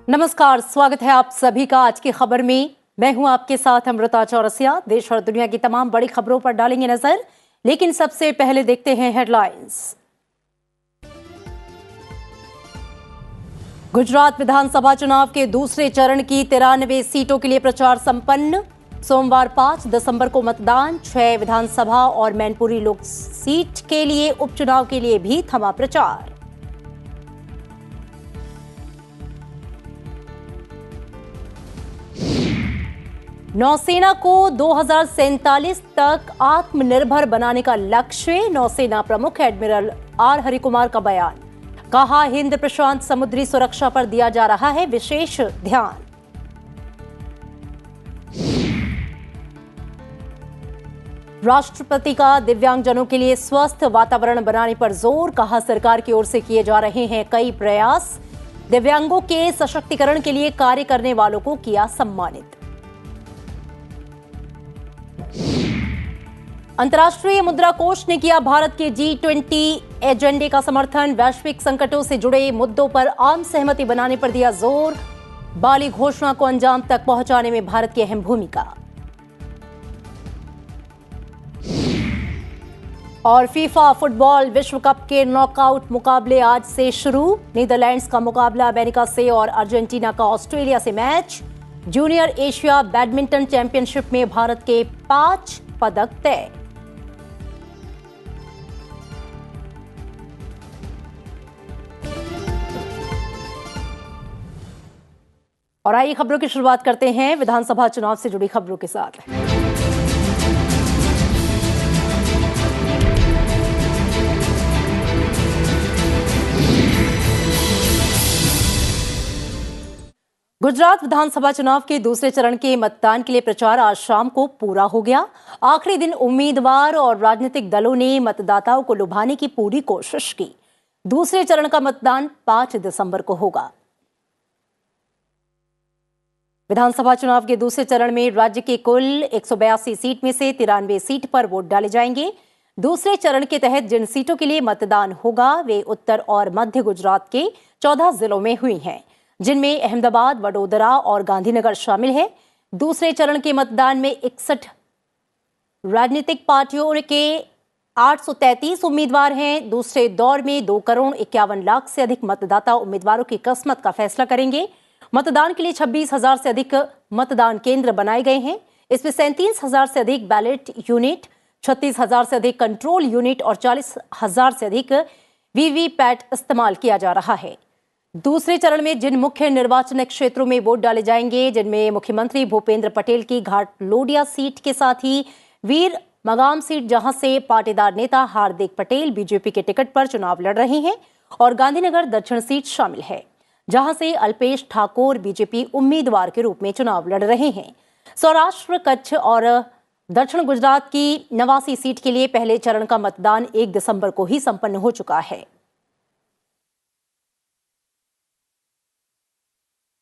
नमस्कार, स्वागत है आप सभी का आज की खबर में। मैं हूं आपके साथ अमृता चौरसिया। देश और दुनिया की तमाम बड़ी खबरों पर डालेंगे नजर, लेकिन सबसे पहले देखते हैं हेडलाइंस। गुजरात विधानसभा चुनाव के दूसरे चरण की 93 सीटों के लिए प्रचार संपन्न। सोमवार 5 दिसंबर को मतदान। 6 विधानसभा और मैनपुरी लोक सीट के लिए उपचुनाव के लिए भी थमा प्रचार। नौसेना को 2047 तक आत्मनिर्भर बनाने का लक्ष्य। नौसेना प्रमुख एडमिरल आर हरिकुमार का बयान। कहा, हिंद प्रशांत समुद्री सुरक्षा पर दिया जा रहा है विशेष ध्यान। राष्ट्रपति का दिव्यांगजनों के लिए स्वस्थ वातावरण बनाने पर जोर। कहा, सरकार की ओर से किए जा रहे हैं कई प्रयास। दिव्यांगों के सशक्तिकरण के लिए कार्य करने वालों को किया सम्मानित। अंतर्राष्ट्रीय मुद्रा कोष ने किया भारत के G20 एजेंडे का समर्थन। वैश्विक संकटों से जुड़े मुद्दों पर आम सहमति बनाने पर दिया जोर। बाली घोषणा को अंजाम तक पहुंचाने में भारत की अहम भूमिका। और फीफा फुटबॉल विश्व कप के नॉकआउट मुकाबले आज से शुरू। नीदरलैंड्स का मुकाबला अमेरिका से और अर्जेंटीना का ऑस्ट्रेलिया से match. Junior Asia badminton championship में भारत के 5 पदक तय। और आइए खबरों की शुरुआत करते हैं विधानसभा चुनाव से जुड़ी खबरों के साथ। गुजरात विधानसभा चुनाव के दूसरे चरण के मतदान के लिए प्रचार आज शाम को पूरा हो गया। आखिरी दिन उम्मीदवार और राजनीतिक दलों ने मतदाताओं को लुभाने की पूरी कोशिश की। दूसरे चरण का मतदान 5 दिसंबर को होगा। विधानसभा चुनाव के दूसरे चरण में राज्य के कुल 182 सीट में से 93 सीट पर वोट डाले जाएंगे। दूसरे चरण के तहत जिन सीटों के लिए मतदान होगा वे उत्तर और मध्य गुजरात के 14 जिलों में हुई हैं, जिनमें अहमदाबाद, वडोदरा और गांधीनगर शामिल है। दूसरे चरण के मतदान में 61 राजनीतिक पार्टियों के 833 उम्मीदवार हैं। दूसरे दौर में 2,51,00,000 से अधिक मतदाता उम्मीदवारों की किस्मत का फैसला करेंगे। मतदान के लिए 26,000 से अधिक मतदान केंद्र बनाए गए हैं। इसमें 37,000 से अधिक बैलेट यूनिट, 36,000 से अधिक कंट्रोल यूनिट और 40,000 से अधिक वीवीपैट इस्तेमाल किया जा रहा है। दूसरे चरण में जिन मुख्य निर्वाचन क्षेत्रों में वोट डाले जाएंगे, जिनमें मुख्यमंत्री भूपेंद्र पटेल की घाटलोडिया सीट के साथ ही वीर मगाम सीट, जहां से पाटीदार नेता हार्दिक पटेल बीजेपी के टिकट पर चुनाव लड़ रहे हैं, और गांधीनगर दक्षिण सीट शामिल है, जहां से अल्पेश ठाकुर बीजेपी उम्मीदवार के रूप में चुनाव लड़ रहे हैं। सौराष्ट्र, कच्छ और दक्षिण गुजरात की 89 सीट के लिए पहले चरण का मतदान 1 दिसंबर को ही संपन्न हो चुका है।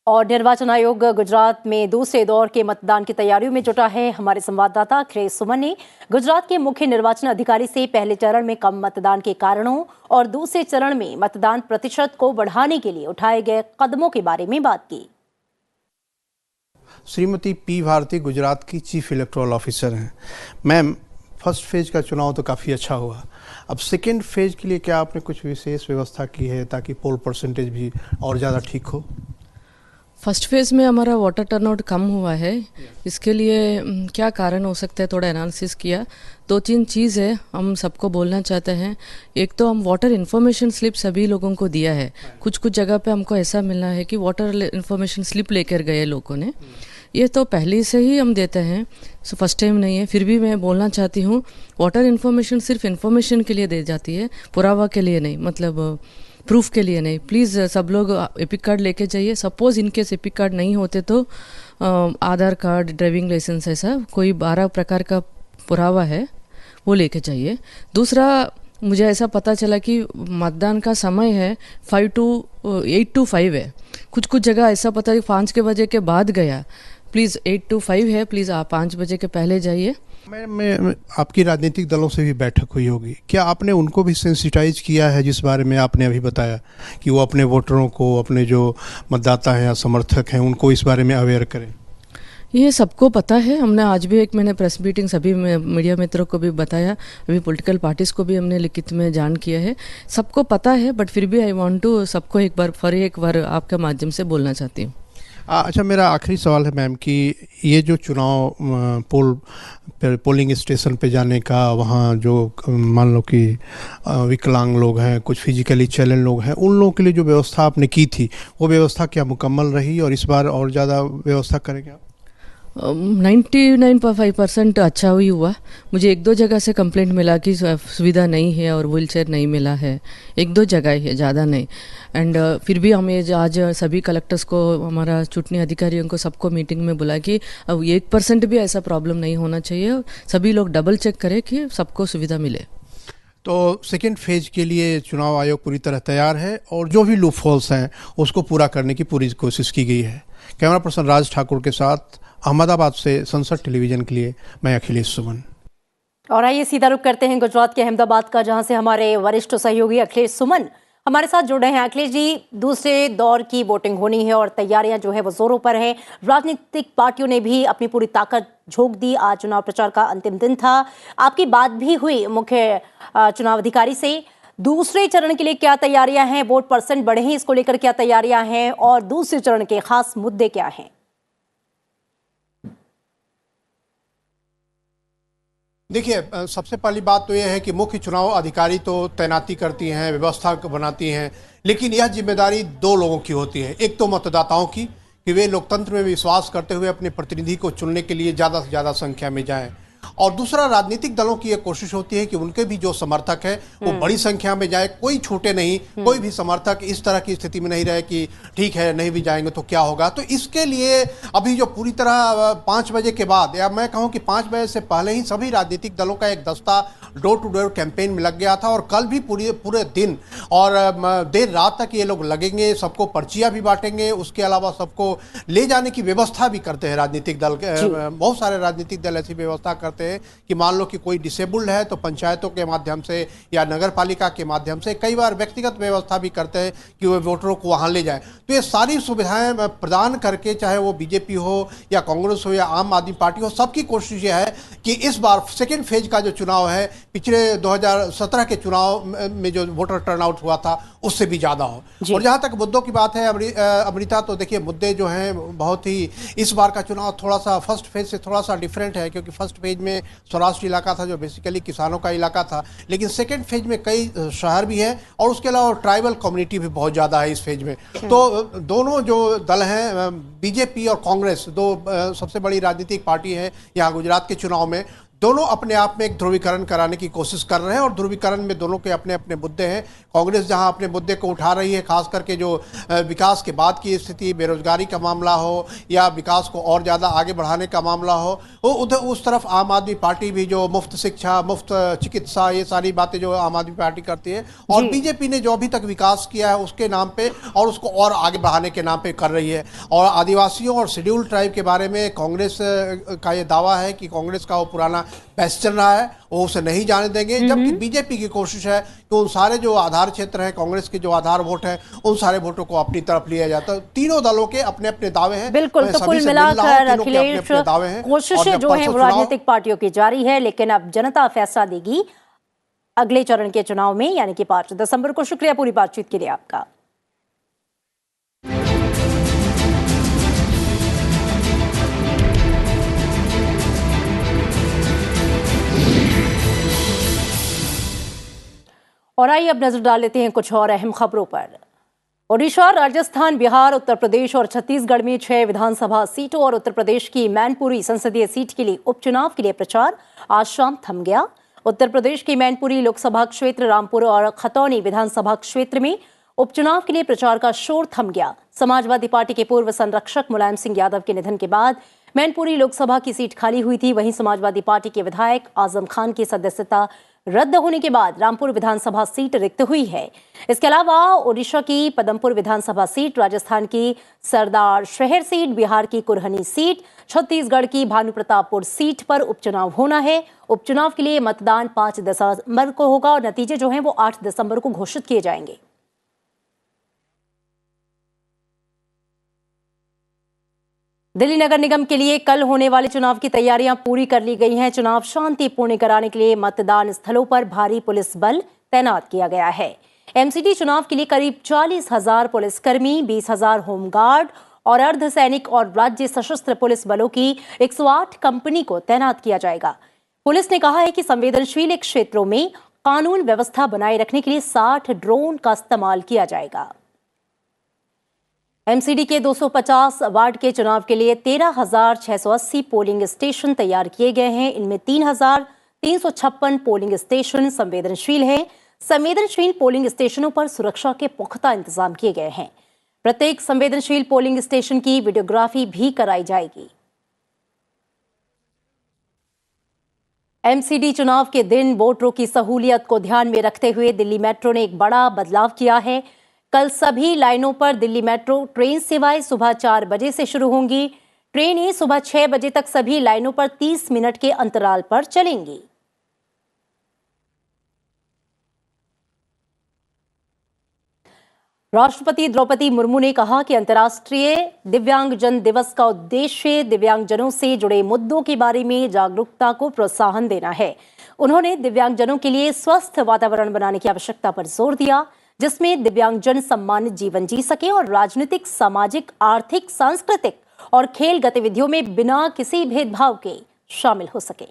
और निर्वाचन आयोग गुजरात में दूसरे दौर के मतदान की तैयारियों में जुटा है। हमारे संवाददाता अखिलेश सुमन ने गुजरात के मुख्य निर्वाचन अधिकारी से पहले चरण में कम मतदान के कारणों और दूसरे चरण में मतदान प्रतिशत को बढ़ाने के लिए उठाए गए कदमों के बारे में बात की। श्रीमती पी भारती गुजरात की चीफ इलेक्टोरल ऑफिसर हैं। मैम, फर्स्ट फेज का चुनाव तो काफ़ी अच्छा हुआ, अब सेकेंड फेज के लिए क्या आपने कुछ विशेष व्यवस्था की है ताकि पोल परसेंटेज भी और ज़्यादा ठीक हो? फर्स्ट फेज़ में हमारा वाटर टर्नआउट कम हुआ है। इसके लिए क्या कारण हो सकता है, थोड़ा एनालिसिस किया। 2-3 चीज़ है हम सबको बोलना चाहते हैं। एक तो हम वाटर इन्फॉर्मेशन स्लिप सभी लोगों को दिया है। कुछ जगह पे हमको ऐसा मिला है कि वाटर इन्फॉर्मेशन स्लिप लेकर गए लोगों ने। ये तो पहले से ही हम देते हैं, सो फर्स्ट टाइम नहीं है। फिर भी मैं बोलना चाहती हूँ, वाटर इन्फॉर्मेशन सिर्फ इन्फॉर्मेशन के लिए दी जाती है, पुरावा के लिए नहीं, मतलब प्रूफ के लिए नहीं। प्लीज़ सब लोग एपिक कार्ड लेके जाइए। सपोज इनकेस एपिक कार्ड नहीं होते तो आधार कार्ड, ड्राइविंग लाइसेंस, ऐसा कोई 12 प्रकार का पुरावा है वो लेके जाइए। दूसरा, मुझे ऐसा पता चला कि मतदान का समय है 8 to 5 है। कुछ जगह ऐसा पता है 5 के बजे के बाद गया। प्लीज़ 8 to 5 है, प्लीज़ आप 5 बजे के पहले जाइए। मैं आपकी राजनीतिक दलों से भी बैठक हुई होगी, क्या आपने उनको भी सेंसिटाइज किया है जिस बारे में आपने अभी बताया कि वो अपने वोटरों को, अपने जो मतदाता हैं या समर्थक हैं, उनको इस बारे में अवेयर करें? ये सबको पता है। हमने आज भी मैंने प्रेस मीटिंग सभी मीडिया मित्रों को भी बताया, अभी पॉलिटिकल पार्टीज को भी हमने लिखित में जान किया है, सबको पता है। बट फिर भी आई वांट टू सबको एक बार आपके माध्यम से बोलना चाहती हूँ। अच्छा, मेरा आखिरी सवाल है मैम कि ये जो चुनाव पोलिंग स्टेशन पे जाने का, वहाँ जो मान लो कि विकलांग लोग हैं, कुछ फिजिकली चैलेंज लोग हैं, उन लोगों के लिए जो व्यवस्था आपने की थी, वो व्यवस्था क्या मुकम्मल रही और इस बार और ज़्यादा व्यवस्था करेंगे आप? 99.5% अच्छा ही हुआ। मुझे एक दो जगह से कंप्लेंट मिला कि सुविधा नहीं है और व्हील चेयर नहीं मिला है, एक दो जगह है, ज़्यादा नहीं। एंड फिर भी हमें आज सभी कलेक्टर्स को, हमारा चुनाव अधिकारियों को, सबको मीटिंग में बुला कि 1% भी ऐसा प्रॉब्लम नहीं होना चाहिए, सभी लोग डबल चेक करें कि सबको सुविधा मिले। तो सेकेंड फेज के लिए चुनाव आयोग पूरी तरह तैयार है और जो भी लूप होल्स हैं उसको पूरा करने की पूरी कोशिश की गई है। कैमरा पर्सन राज ठाकुर के साथ अहमदाबाद से संसद टेलीविजन के लिए मैं अखिलेश सुमन। और आइए सीधा रुख करते हैं गुजरात के अहमदाबाद का, जहां से हमारे वरिष्ठ सहयोगी अखिलेश सुमन हमारे साथ जुड़े हैं। अखिलेश जी, दूसरे दौर की वोटिंग होनी है और तैयारियां जो है वो जोरों पर है। राजनीतिक पार्टियों ने भी अपनी पूरी ताकत झोंक दी। आज चुनाव प्रचार का अंतिम दिन था, आपकी बात भी हुई मुख्य चुनाव अधिकारी से। दूसरे चरण के लिए क्या तैयारियां हैं, वोट परसेंट बढ़े हैं, इसको लेकर क्या तैयारियां हैं और दूसरे चरण के खास मुद्दे क्या हैं? देखिए, सबसे पहली बात तो यह है कि मुख्य चुनाव अधिकारी तो तैनाती करती हैं, व्यवस्था बनाती हैं, लेकिन यह जिम्मेदारी दो लोगों की होती है। एक तो मतदाताओं की कि वे लोकतंत्र में विश्वास करते हुए अपने प्रतिनिधि को चुनने के लिए ज़्यादा से ज़्यादा संख्या में जाएं, और दूसरा राजनीतिक दलों की यह कोशिश होती है कि उनके भी जो समर्थक है वो बड़ी संख्या में जाए, कोई छूटे नहीं, कोई भी समर्थक इस तरह की स्थिति में नहीं रहे कि ठीक है नहीं भी जाएंगे तो क्या होगा। तो इसके लिए अभी जो पूरी तरह 5 बजे के बाद, या मैं कहूं कि 5 बजे से पहले ही सभी राजनीतिक दलों का एक दस्ता डोर टू डोर कैंपेन में लग गया था, और कल भी पूरे दिन और देर रात तक ये लोग लगेंगे, सबको पर्चियां भी बांटेंगे, उसके अलावा सबको ले जाने की व्यवस्था भी करते हैं राजनीतिक दल। बहुत सारे राजनीतिक दल ऐसी व्यवस्था करते हैं कि मान लो कि कोई डिसेबल्ड है तो पंचायतों के माध्यम से या नगर पालिका के माध्यम से, कई बार व्यक्तिगत व्यवस्था भी करते हैं कि वे वोटरों को वहां ले जाएं। तो ये सारी सुविधाएं प्रदान करके, चाहे वो बीजेपी हो या कांग्रेस हो या आम आदमी पार्टी हो, सबकी कोशिश यह है कि इस बार सेकेंड फेज का जो चुनाव है, पिछले 2017 के चुनाव में जो वोटर टर्नआउट हुआ था उससे भी ज्यादा हो। और जहां तक मुद्दों की बात है अमृता, तो देखिए मुद्दे जो हैं बहुत ही, इस बार का चुनाव थोड़ा सा फर्स्ट फेज से थोड़ा सा डिफरेंट है, क्योंकि फर्स्ट फेज में सौराष्ट्र इलाका था जो बेसिकली किसानों का इलाका था, लेकिन सेकेंड फेज में कई शहर भी हैं और उसके अलावा ट्राइबल कम्युनिटी भी बहुत ज़्यादा है इस फेज में। तो दोनों जो दल हैं, बीजेपी और कांग्रेस, दो सबसे बड़ी राजनीतिक पार्टी है यहाँ गुजरात के चुनाव में, दोनों अपने आप में एक ध्रुवीकरण कराने की कोशिश कर रहे हैं, और ध्रुवीकरण में दोनों के अपने अपने मुद्दे हैं। कांग्रेस जहां अपने मुद्दे को उठा रही है, खास करके जो विकास के बाद की स्थिति, बेरोजगारी का मामला हो या विकास को और ज़्यादा आगे बढ़ाने का मामला हो, वो उधर उस तरफ आम आदमी पार्टी भी जो मुफ्त शिक्षा, मुफ्त चिकित्सा, ये सारी बातें जो आम आदमी पार्टी करती है, और बीजेपी ने जो अभी तक विकास किया है उसके नाम पे और उसको और आगे बढ़ाने के नाम पे कर रही है। और आदिवासियों और शेड्यूल ट्राइब के बारे में कांग्रेस का ये दावा है कि कांग्रेस का वो पुराना पैस चल रहा है, वो उसे नहीं जाने देंगे, जबकि बीजेपी की कोशिश है कि उन सारे जो आधार क्षेत्र हैं, कांग्रेस के जो आधार वोट हैं, उन सारे वोटों को अपनी तरफ लिया जाता है। तीनों दलों के अपने अपने दावे हैं। बिल्कुल, तो कुल मिलाकर अखिलेश, कोशिशें जो हैं वो राजनीतिक पार्टियों की जारी है, लेकिन अब जनता फैसला देगी अगले चरण के चुनाव में, यानी कि 5 दिसंबर को। शुक्रिया पूरी बातचीत के लिए आपका। और आइए अब नजर डाल लेते हैं कुछ और अहम खबरों पर। ओडिशा, राजस्थान, बिहार, उत्तर प्रदेश और छत्तीसगढ़ में 6 विधानसभा सीटों और उत्तर प्रदेश की मैनपुरी संसदीय सीट के लिए उपचुनाव के लिए प्रचार आज शाम थम गया। उत्तर प्रदेश की मैनपुरी लोकसभा क्षेत्र, रामपुर और खतौनी विधानसभा क्षेत्र में उपचुनाव के लिए प्रचार का शोर थम गया। समाजवादी पार्टी के पूर्व संरक्षक मुलायम सिंह यादव के निधन के बाद मैनपुरी लोकसभा की सीट खाली हुई थी। वहीं समाजवादी पार्टी के विधायक आजम खान की सदस्यता रद्द होने के बाद रामपुर विधानसभा सीट रिक्त हुई है। इसके अलावा ओडिशा की पदमपुर विधानसभा सीट, राजस्थान की सरदार शहर सीट, बिहार की कुरहनी सीट, छत्तीसगढ़ की भानुप्रतापपुर सीट पर उपचुनाव होना है। उपचुनाव के लिए मतदान 5 दिसंबर को होगा और नतीजे जो हैं वो 8 दिसंबर को घोषित किए जाएंगे। दिल्ली नगर निगम के लिए कल होने वाले चुनाव की तैयारियां पूरी कर ली गई हैं। चुनाव शांतिपूर्ण कराने के लिए मतदान स्थलों पर भारी पुलिस बल तैनात किया गया है। एमसीडी चुनाव के लिए करीब 40,000 पुलिसकर्मी, 20,000 होमगार्ड और अर्धसैनिक और राज्य सशस्त्र पुलिस बलों की 108 कंपनी को तैनात किया जाएगा। पुलिस ने कहा है कि संवेदनशील क्षेत्रों में कानून व्यवस्था बनाए रखने के लिए 60 ड्रोन का इस्तेमाल किया जाएगा। एमसीडी के 250 वार्ड के चुनाव के लिए 13,680 पोलिंग स्टेशन तैयार किए गए हैं। इनमें 3,356 पोलिंग स्टेशन संवेदनशील हैं। संवेदनशील पोलिंग स्टेशनों पर सुरक्षा के पुख्ता इंतजाम किए गए हैं। प्रत्येक संवेदनशील पोलिंग स्टेशन की वीडियोग्राफी भी कराई जाएगी। एमसीडी चुनाव के दिन वोटरों की सहूलियत को ध्यान में रखते हुए दिल्ली मेट्रो ने एक बड़ा बदलाव किया है। कल सभी लाइनों पर दिल्ली मेट्रो ट्रेन सेवाएं सुबह 4 बजे से शुरू होंगी। ट्रेनें सुबह 6 बजे तक सभी लाइनों पर 30 मिनट के अंतराल पर चलेंगी। राष्ट्रपति द्रौपदी मुर्मू ने कहा कि अंतर्राष्ट्रीय दिव्यांगजन दिवस का उद्देश्य दिव्यांगजनों से जुड़े मुद्दों के बारे में जागरूकता को प्रोत्साहन देना है। उन्होंने दिव्यांगजनों के लिए स्वस्थ वातावरण बनाने की आवश्यकता पर जोर दिया, जिसमें दिव्यांगजन सम्मानित जीवन जी सके और राजनीतिक, सामाजिक, आर्थिक, सांस्कृतिक और खेल गतिविधियों में बिना किसी भेदभाव के शामिल हो सके।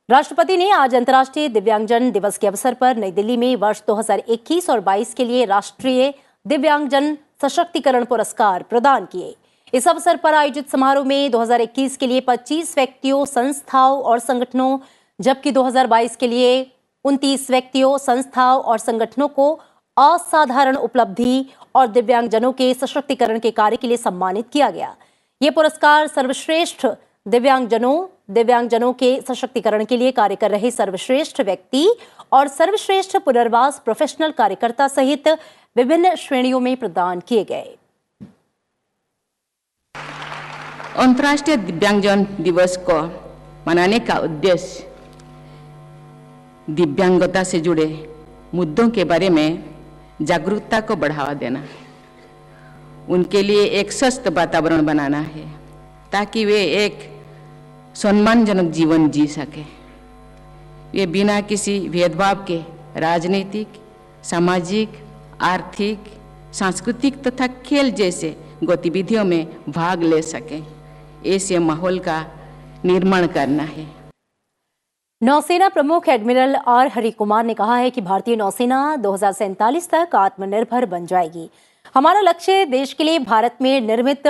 राष्ट्रपति ने आज अंतर्राष्ट्रीय दिव्यांगजन दिवस के अवसर पर नई दिल्ली में वर्ष 2021 और 22 के लिए राष्ट्रीय दिव्यांगजन सशक्तिकरण पुरस्कार प्रदान किए। इस अवसर पर आयोजित समारोह में 2021 के लिए 25 व्यक्तियों, संस्थाओं और संगठनों, जबकि 2022 के लिए 29 व्यक्तियों, संस्थाओं और संगठनों को असाधारण उपलब्धि और दिव्यांगजनों के सशक्तिकरण के कार्य के लिए सम्मानित किया गया। ये पुरस्कार सर्वश्रेष्ठ दिव्यांगजनों के सशक्तिकरण के लिए कार्य कर रहे सर्वश्रेष्ठ व्यक्ति और सर्वश्रेष्ठ पुनर्वास प्रोफेशनल कार्यकर्ता सहित विभिन्न श्रेणियों में प्रदान किए गए। अंतर्राष्ट्रीय दिव्यांगजन दिवस को मनाने का उद्देश्य दिव्यांगता से जुड़े मुद्दों के बारे में जागरूकता को बढ़ावा देना, उनके लिए एक स्वस्थ वातावरण बनाना है ताकि वे एक सम्मानजनक जीवन जी सके। वे बिना किसी भेदभाव के राजनीतिक, सामाजिक, आर्थिक, सांस्कृतिक तथा खेल जैसे गतिविधियों में भाग ले सकें। ऐसे माहौल का निर्माण करना है। नौसेना प्रमुख एडमिरल आर हरिकुमार ने कहा है कि भारतीय नौसेना 2047 तक आत्मनिर्भर बन जाएगी। हमारा लक्ष्य देश के लिए भारत में निर्मित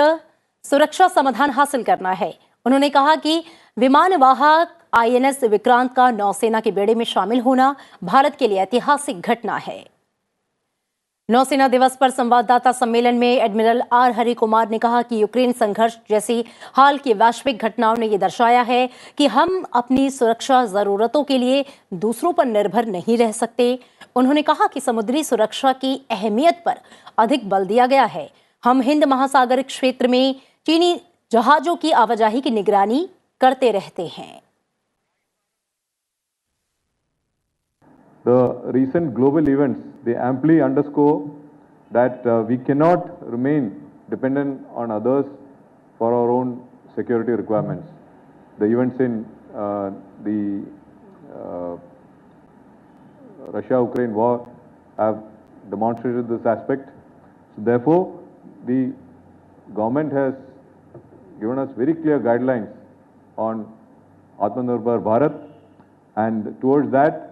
सुरक्षा समाधान हासिल करना है। उन्होंने कहा कि विमानवाहक आईएनएस विक्रांत का नौसेना के बेड़े में शामिल होना भारत के लिए ऐतिहासिक घटना है। नौसेना दिवस पर संवाददाता सम्मेलन में एडमिरल आर हरिकुमार ने कहा कि यूक्रेन संघर्ष जैसी हाल की वैश्विक घटनाओं ने यह दर्शाया है कि हम अपनी सुरक्षा जरूरतों के लिए दूसरों पर निर्भर नहीं रह सकते। उन्होंने कहा कि समुद्री सुरक्षा की अहमियत पर अधिक बल दिया गया है। हम हिंद महासागर क्षेत्र में चीनी जहाजों की आवाजाही की निगरानी करते रहते हैं। The recent global events, they amply underscore that we cannot remain dependent on others for our own security requirements. The events in the Russia-Ukraine war have demonstrated this aspect. So therefore, the government has given us very clear guidelines on Atmanirbhar Bharat, and towards that,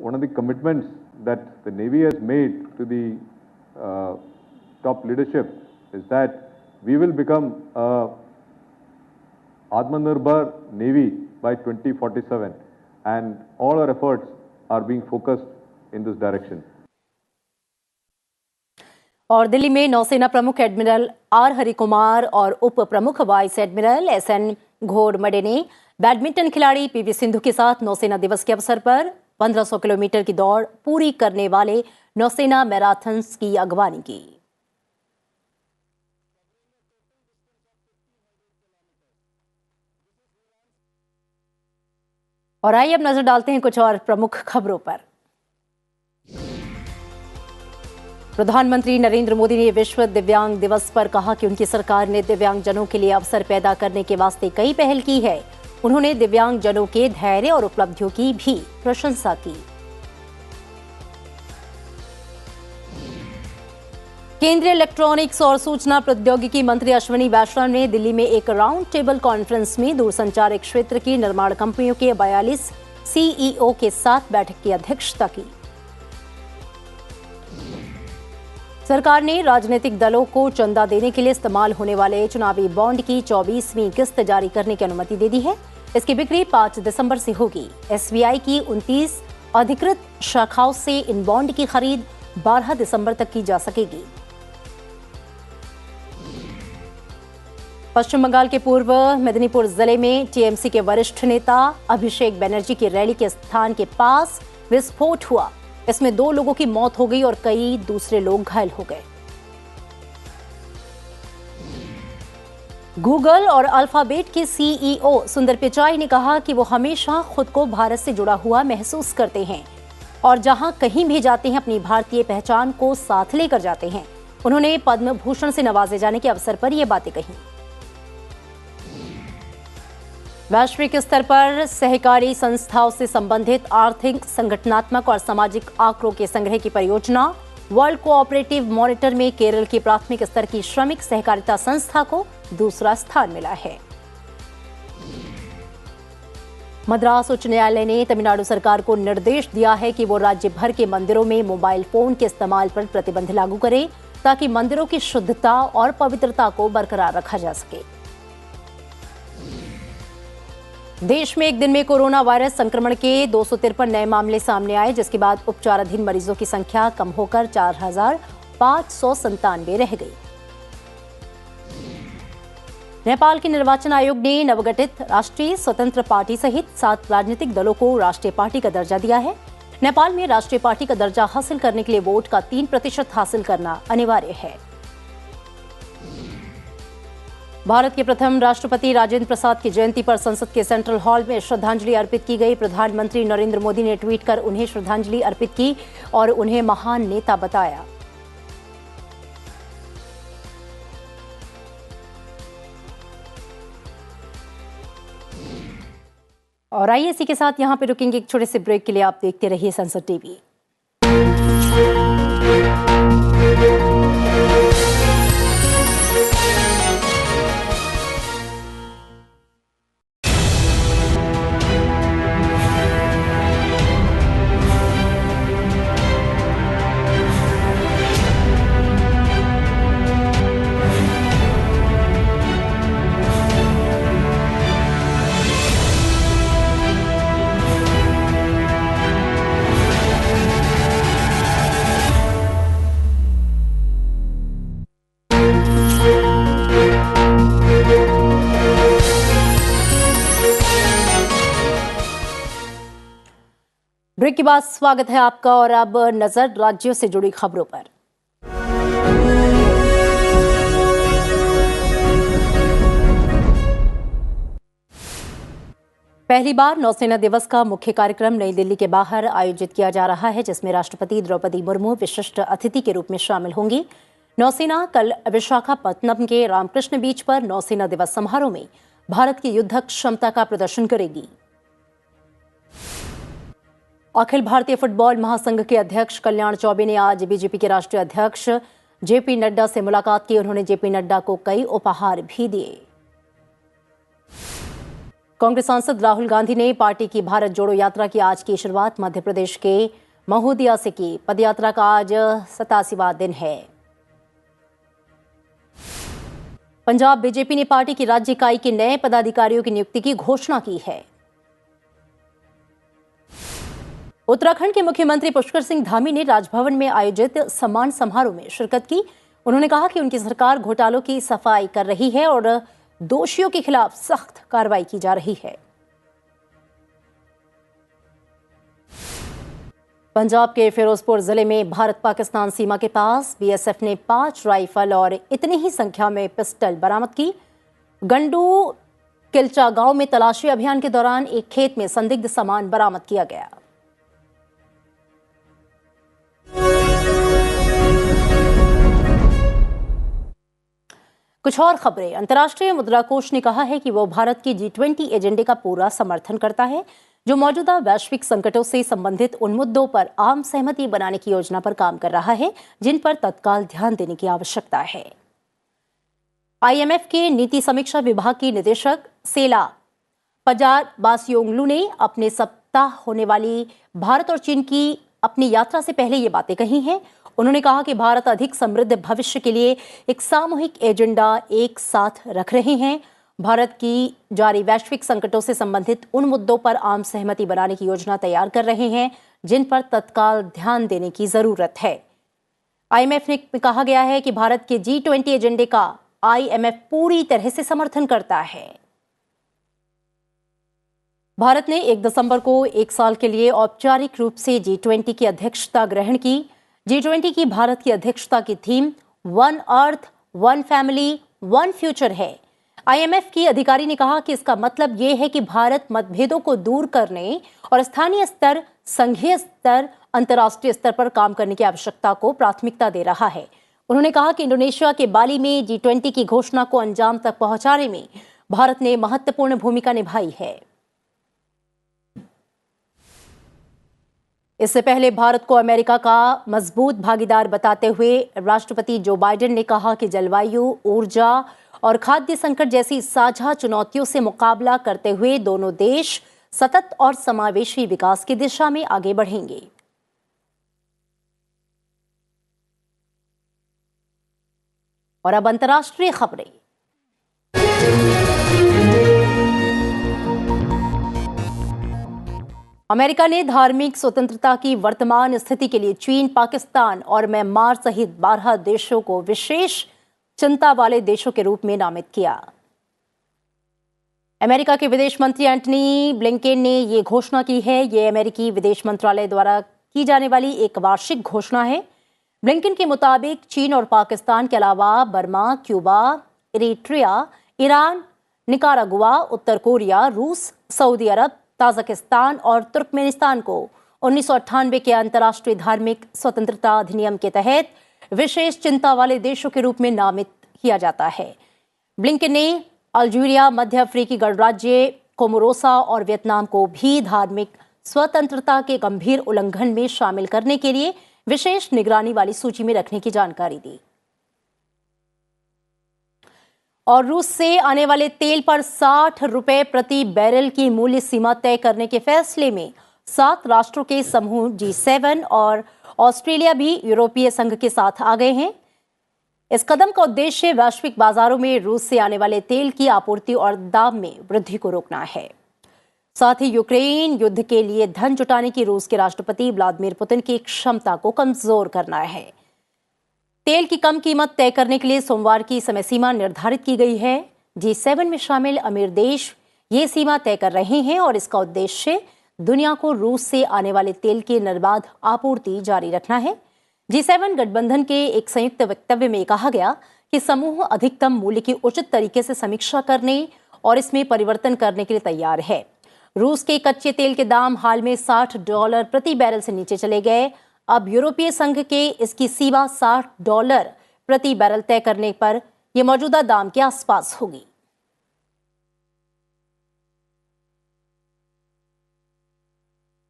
one of the commitments that the Navy has made to the top leadership is that we will become a Atmanirbhar Navy by 2047, and all our efforts are being focused in this direction. और दिल्ली में नौसेना प्रमुख admiral R Harikumar और उप प्रमुख vice admiral SN Ghormade ने badminton खिलाड़ी PV Sindhu के साथ नौसेना दिवस के अवसर पर 1500 किलोमीटर की दौड़ पूरी करने वाले नौसेना मैराथन्स की अगवानी की। और आइए अब नजर डालते हैं कुछ और प्रमुख खबरों पर। प्रधानमंत्री नरेंद्र मोदी ने विश्व दिव्यांग दिवस पर कहा कि उनकी सरकार ने दिव्यांगजनों के लिए अवसर पैदा करने के वास्ते कई पहल की है। उन्होंने दिव्यांगजनों के धैर्य और उपलब्धियों की भी प्रशंसा की। केंद्रीय इलेक्ट्रॉनिक्स और सूचना प्रौद्योगिकी मंत्री अश्विनी वैष्णव ने दिल्ली में एक राउंड टेबल कॉन्फ्रेंस में दूरसंचार क्षेत्र की निर्माण कंपनियों के 42 सीईओ के साथ बैठक की अध्यक्षता की। सरकार ने राजनीतिक दलों को चंदा देने के लिए इस्तेमाल होने वाले चुनावी बॉन्ड की 24वीं किस्त जारी करने की अनुमति दे दी है। इसकी बिक्री 5 दिसंबर से होगी। एसबीआई की 29 अधिकृत शाखाओं से इन बॉन्ड की खरीद 12 दिसंबर तक की जा सकेगी। पश्चिम बंगाल के पूर्व मेदिनीपुर जिले में टीएमसी के वरिष्ठ नेता अभिषेक बनर्जी की रैली के स्थान के पास विस्फोट हुआ। इसमें 2 लोगों की मौत हो गई और कई दूसरे लोग घायल हो गए। गूगल और अल्फाबेट के सीईओ सुंदर पिचाई ने कहा कि वो हमेशा खुद को भारत से जुड़ा हुआ महसूस करते हैं और जहां कहीं भी जाते हैं अपनी भारतीय पहचान को साथ लेकर जाते हैं। उन्होंने पद्म भूषण से नवाजे जाने के अवसर पर ये बातें कही। वैश्विक स्तर पर सहकारी संस्थाओं से संबंधित आर्थिक, संगठनात्मक और सामाजिक आंकड़ों के संग्रह की परियोजना वर्ल्ड कोऑपरेटिव मॉनिटर में केरल की प्राथमिक स्तर की श्रमिक सहकारिता संस्था को दूसरा स्थान मिला है। मद्रास उच्च न्यायालय ने तमिलनाडु सरकार को निर्देश दिया है कि वो राज्य भर के मंदिरों में मोबाइल फोन के इस्तेमाल पर प्रतिबंध लागू करे ताकि मंदिरों की शुद्धता और पवित्रता को बरकरार रखा जा सके। देश में एक दिन में कोरोना वायरस संक्रमण के 253 नए मामले सामने आए, जिसके बाद उपचाराधीन मरीजों की संख्या कम होकर 4,597 रह गई। नेपाल के निर्वाचन आयोग ने नवगठित राष्ट्रीय स्वतंत्र पार्टी सहित 7 राजनीतिक दलों को राष्ट्रीय पार्टी का दर्जा दिया है। नेपाल में राष्ट्रीय पार्टी का दर्जा हासिल करने के लिए वोट का 3% हासिल करना अनिवार्य है। भारत के प्रथम राष्ट्रपति राजेंद्र प्रसाद की जयंती पर संसद के सेंट्रल हॉल में श्रद्धांजलि अर्पित की गई। प्रधानमंत्री नरेंद्र मोदी ने ट्वीट कर उन्हें श्रद्धांजलि अर्पित की और उन्हें महान नेता बताया। और आइए इसी के साथ यहां पे रुकेंगे एक छोटे से ब्रेक के लिए। आप देखते रहिए संसद टीवी। ब्रेक के बाद स्वागत है आपका और अब नजर राज्यों से जुड़ी खबरों पर। पहली बार नौसेना दिवस का मुख्य कार्यक्रम नई दिल्ली के बाहर आयोजित किया जा रहा है, जिसमें राष्ट्रपति द्रौपदी मुर्मू विशिष्ट अतिथि के रूप में शामिल होंगी। नौसेना कल विशाखापत्तनम के रामकृष्ण बीच पर नौसेना दिवस समारोह में भारत की युद्धक क्षमता का प्रदर्शन करेगी। अखिल भारतीय फुटबॉल महासंघ के अध्यक्ष कल्याण चौबे ने आज बीजेपी के राष्ट्रीय अध्यक्ष जेपी नड्डा से मुलाकात की। उन्होंने जेपी नड्डा को कई उपहार भी दिए। कांग्रेस सांसद राहुल गांधी ने पार्टी की भारत जोड़ो यात्रा की आज की शुरुआत मध्य प्रदेश के महोदिया से की। पदयात्रा का आज 87वां दिन है। पंजाब बीजेपी ने पार्टी की राज्य इकाई के नए पदाधिकारियों की नियुक्ति की घोषणा की है। उत्तराखंड के मुख्यमंत्री पुष्कर सिंह धामी ने राजभवन में आयोजित सम्मान समारोह में शिरकत की। उन्होंने कहा कि उनकी सरकार घोटालों की सफाई कर रही है और दोषियों के खिलाफ सख्त कार्रवाई की जा रही है। पंजाब के फिरोजपुर जिले में भारत पाकिस्तान सीमा के पास बीएसएफ ने 5 राइफल और इतनी ही संख्या में पिस्टल बरामद की। गंडू किलचा गांव में तलाशी अभियान के दौरान एक खेत में संदिग्ध सामान बरामद किया गया। कुछ और खबरें। अंतर्राष्ट्रीय मुद्रा कोष ने कहा है कि वो भारत की G20 एजेंडे का पूरा समर्थन करता है, जो मौजूदा वैश्विक संकटों से संबंधित उन मुद्दों पर आम सहमति बनाने की योजना पर काम कर रहा है जिन पर तत्काल ध्यान देने की आवश्यकता है। IMF के नीति समीक्षा विभाग की निदेशक सेला पजार बासियोंगलू ने अपने सप्ताह होने वाली भारत और चीन की अपनी यात्रा से पहले ये बातें कही हैं। उन्होंने कहा कि भारत अधिक समृद्ध भविष्य के लिए एक सामूहिक एजेंडा एक साथ रख रहे हैं। भारत की जारी वैश्विक संकटों से संबंधित उन मुद्दों पर आम सहमति बनाने की योजना तैयार कर रहे हैं जिन पर तत्काल ध्यान देने की जरूरत है। IMF ने कहा गया है कि भारत के G20 एजेंडे का IMF पूरी तरह से समर्थन करता है। भारत ने 1 दिसंबर को 1 साल के लिए औपचारिक रूप से G20 की अध्यक्षता ग्रहण की। G20 की भारत की अध्यक्षता की theme one earth, one family, one future है। IMF की अधिकारी ने कहा कि इसका मतलब ये है कि भारत मतभेदों को दूर करने और स्थानीय स्तर, संघीय स्तर, अंतर्राष्ट्रीय स्तर पर काम करने की आवश्यकता को प्राथमिकता दे रहा है। उन्होंने कहा कि इंडोनेशिया के बाली में G20 की घोषणा को अंजाम तक पहुंचाने में भारत ने महत्वपूर्ण भूमिका निभाई है। इससे पहले भारत को अमेरिका का मजबूत भागीदार बताते हुए राष्ट्रपति जो बाइडेन ने कहा कि जलवायु, ऊर्जा और खाद्य संकट जैसी साझा चुनौतियों से मुकाबला करते हुए दोनों देश सतत और समावेशी विकास की दिशा में आगे बढ़ेंगे। और अब अंतर्राष्ट्रीय खबरें। अमेरिका ने धार्मिक स्वतंत्रता की वर्तमान स्थिति के लिए चीन, पाकिस्तान और म्यांमार सहित 12 देशों को विशेष चिंता वाले देशों के रूप में नामित किया। अमेरिका के विदेश मंत्री एंटनी ब्लिंकेन ने ये घोषणा की है। ये अमेरिकी विदेश मंत्रालय द्वारा की जाने वाली एक वार्षिक घोषणा है। ब्लिंकेन के मुताबिक चीन और पाकिस्तान के अलावा Burma, Cuba, Eritrea, Iran, Nicaragua, उत्तर कोरिया, रूस, सऊदी अरब, ताजिकिस्तान और तुर्कमेनिस्तान को 1998 के अंतर्राष्ट्रीय धार्मिक स्वतंत्रता अधिनियम के तहत विशेष चिंता वाले देशों के रूप में नामित किया जाता है। ब्लिंकेन ने अल्जीरिया, मध्य अफ्रीकी गणराज्य, कोमोरोसा और वियतनाम को भी धार्मिक स्वतंत्रता के गंभीर उल्लंघन में शामिल करने के लिए विशेष निगरानी वाली सूची में रखने की जानकारी दी। और रूस से आने वाले तेल पर 60 रुपए प्रति बैरल की मूल्य सीमा तय करने के फैसले में 7 राष्ट्रों के समूह G7 और ऑस्ट्रेलिया भी यूरोपीय संघ के साथ आ गए हैं। इस कदम का उद्देश्य वैश्विक बाजारों में रूस से आने वाले तेल की आपूर्ति और दाम में वृद्धि को रोकना है। साथ ही यूक्रेन युद्ध के लिए धन जुटाने की रूस के राष्ट्रपति व्लादिमीर पुतिन की क्षमता को कमजोर करना है। तेल की कम कीमत तय करने के लिए सोमवार की समय सीमा निर्धारित की गई है। G7 में शामिल अमीर देश ये सीमा तय कर रहे हैं और इसका उद्देश्य दुनिया को रूस से आने वाले तेल की निर्बाध आपूर्ति जारी रखना है। G7 गठबंधन के एक संयुक्त वक्तव्य में कहा गया कि समूह अधिकतम मूल्य की उचित तरीके से समीक्षा करने और इसमें परिवर्तन करने के लिए तैयार है। रूस के कच्चे तेल के दाम हाल में $60 प्रति बैरल से नीचे चले गए। अब यूरोपीय संघ के इसकी सीमा $60 प्रति बैरल तय करने पर यह मौजूदा दाम के आसपास होगी।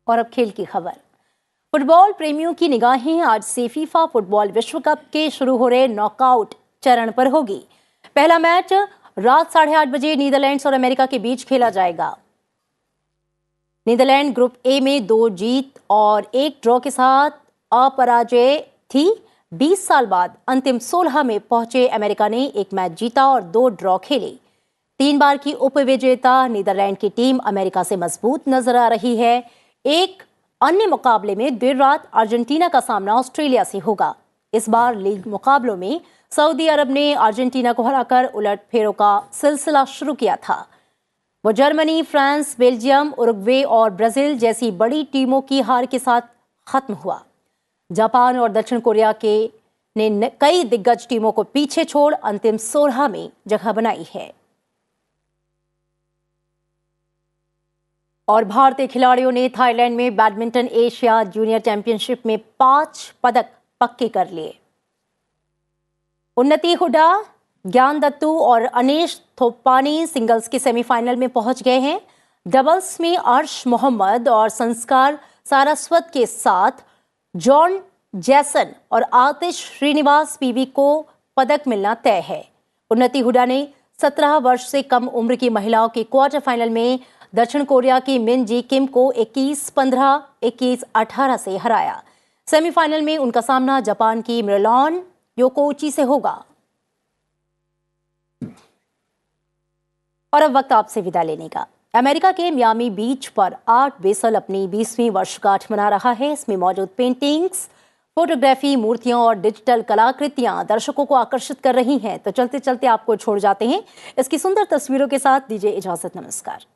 और अब खेल की खबर। फुटबॉल प्रेमियों की निगाहें आज से फीफा फुटबॉल विश्व कप के शुरू हो रहे नॉकआउट चरण पर होगी। पहला मैच रात 8:30 बजे नीदरलैंड्स और अमेरिका के बीच खेला जाएगा। नीदरलैंड ग्रुप ए में 2 जीत और 1 ड्रॉ के साथ अपराजय थी। 20 साल बाद अंतिम 16 में पहुंचे अमेरिका ने 1 मैच जीता और 2 ड्रॉ खेले। 3 बार की उपविजेता नीदरलैंड की टीम अमेरिका से मजबूत नजर आ रही है। एक अन्य मुकाबले में देर रात अर्जेंटीना का सामना ऑस्ट्रेलिया से होगा। इस बार लीग मुकाबलों में सऊदी अरब ने अर्जेंटीना को हराकर उलटफेरों का सिलसिला शुरू किया था। वो जर्मनी, फ्रांस, बेल्जियम, उरुग्वे और ब्राजील जैसी बड़ी टीमों की हार के साथ खत्म हुआ। जापान और दक्षिण कोरिया ने कई दिग्गज टीमों को पीछे छोड़ अंतिम 16 में जगह बनाई है। और भारतीय खिलाड़ियों ने थाईलैंड में बैडमिंटन एशिया जूनियर चैंपियनशिप में 5 पदक पक्के कर लिए। उन्नति हुडा, ज्ञान दत्तू और अनीश थोप्पानी सिंगल्स के सेमीफाइनल में पहुंच गए हैं। डबल्स में अर्श मोहम्मद और संस्कार सारस्वत के साथ जॉन जैसन और आतिश श्रीनिवास पीवी को पदक मिलना तय है। उन्नति हुडा ने 17 वर्ष से कम उम्र की महिलाओं के क्वार्टर फाइनल में दक्षिण कोरिया की मिन जी किम को 21-15, 21-18 से हराया। सेमीफाइनल में उनका सामना जापान की मिरलॉन योकोची से होगा। और अब वक्त आपसे विदा लेने का। अमेरिका के मियामी बीच पर आर्ट बेसल अपनी 20वीं वर्षगांठ मना रहा है। इसमें मौजूद पेंटिंग्स, फोटोग्राफी, मूर्तियां और डिजिटल कलाकृतियां दर्शकों को आकर्षित कर रही हैं। तो चलते चलते आपको छोड़ जाते हैं इसकी सुंदर तस्वीरों के साथ। दीजिए इजाजत, नमस्कार।